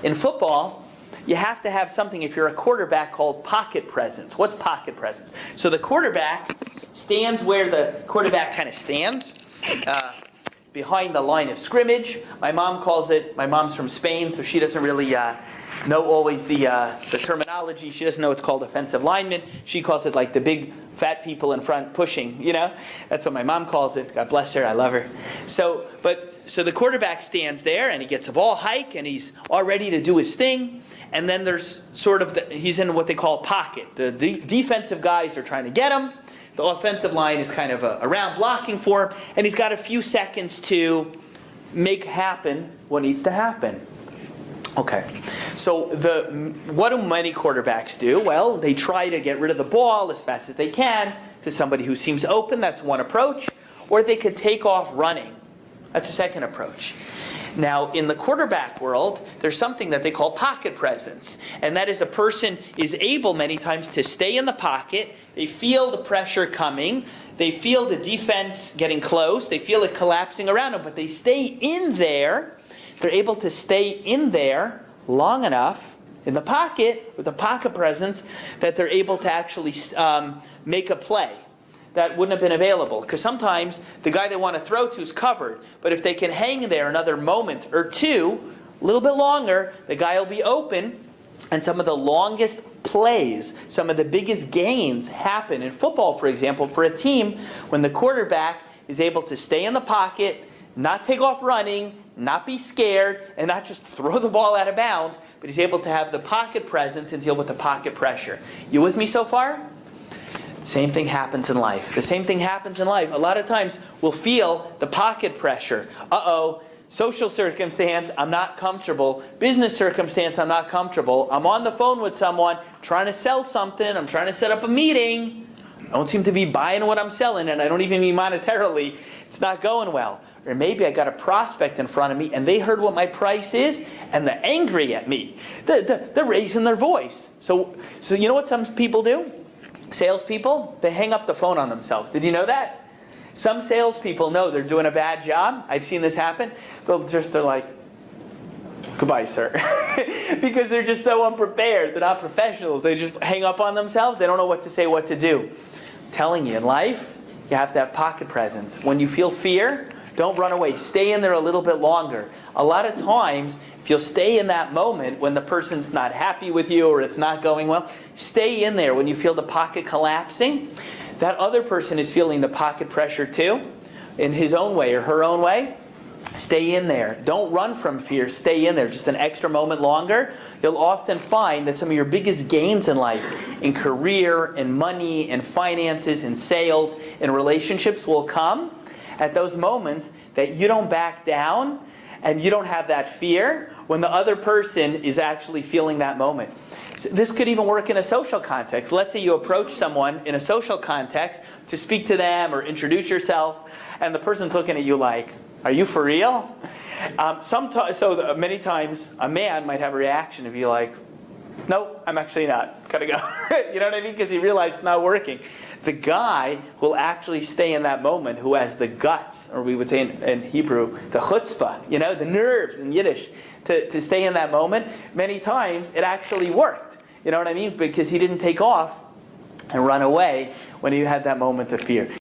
In football, you have to have something, if you're a quarterback, called pocket presence. What's pocket presence? So the quarterback stands where the quarterback kind of stands, behind the line of scrimmage. My mom's from Spain, so she doesn't really know always the terminology. She doesn't know it's called offensive lineman. She calls it like the big fat people in front pushing, That's what my mom calls it. God bless her, I love her. So the quarterback stands there and he gets a ball hike and he's all ready to do his thing. And then there's he's in what they call pocket. The defensive guys are trying to get him. The offensive line is kind of around blocking for him. And he's got a few seconds to make happen what needs to happen. Okay, so what do many quarterbacks do? Well, they try to get rid of the ball as fast as they can to somebody who seems open. That's one approach. Or they could take off running. That's a second approach. Now, in the quarterback world, there's something that they call pocket presence. And that is a person is able many times to stay in the pocket. They feel the pressure coming. They feel the defense getting close. They feel it collapsing around them. But they stay in there. They're able to stay in there long enough in the pocket, with the pocket presence, that they're able to actually make a play that wouldn't have been available. Because sometimes the guy they want to throw to is covered. But if they can hang there another moment or two, a little bit longer, the guy will be open. And some of the longest plays, some of the biggest gains happen in football, for example, for a team when the quarterback is able to stay in the pocket, not take off running, not be scared, and not just throw the ball out of bounds, but he's able to have the pocket presence and deal with the pocket pressure. You with me so far? Same thing happens in life. The same thing happens in life. A lot of times we'll feel the pocket pressure. Social circumstance, I'm not comfortable. Business circumstance, I'm not comfortable. I'm on the phone with someone, trying to sell something. I'm trying to set up a meeting. I don't seem to be buying what I'm selling, and I don't even mean monetarily. It's not going well. Or maybe I got a prospect in front of me, and they heard what my price is, and they're angry at me. They're raising their voice. So you know what some people do? Salespeople, they hang up the phone on themselves. Did you know that? Some salespeople know they're doing a bad job. I've seen this happen. They're like, goodbye, sir. Because they're just so unprepared. They're not professionals. They just hang up on themselves. They don't know what to say, what to do. I'm telling you, in life, you have to have pocket presence. When you feel fear, don't run away. Stay in there a little bit longer. A lot of times, if you'll stay in that moment when the person's not happy with you or it's not going well, stay in there when you feel the pocket collapsing. That other person is feeling the pocket pressure too, in his own way or her own way. Stay in there. Don't run from fear. Stay in there just an extra moment longer. You'll often find that some of your biggest gains in life, in career, in money, in finances, in sales, in relationships will come at those moments that you don't back down and you don't have that fear when the other person is actually feeling that moment. So this could even work in a social context. Let's say you approach someone in a social context to speak to them or introduce yourself, and the person's looking at you like, are you for real? Many times a man might have a reaction to be like, no, I'm actually not. Gotta go. You know what I mean? Because he realized it's not working. The guy will actually stay in that moment who has the guts, or we would say in Hebrew, the chutzpah, the nerves in Yiddish, to stay in that moment. Many times it actually worked. You know what I mean? Because he didn't take off and run away when he had that moment of fear.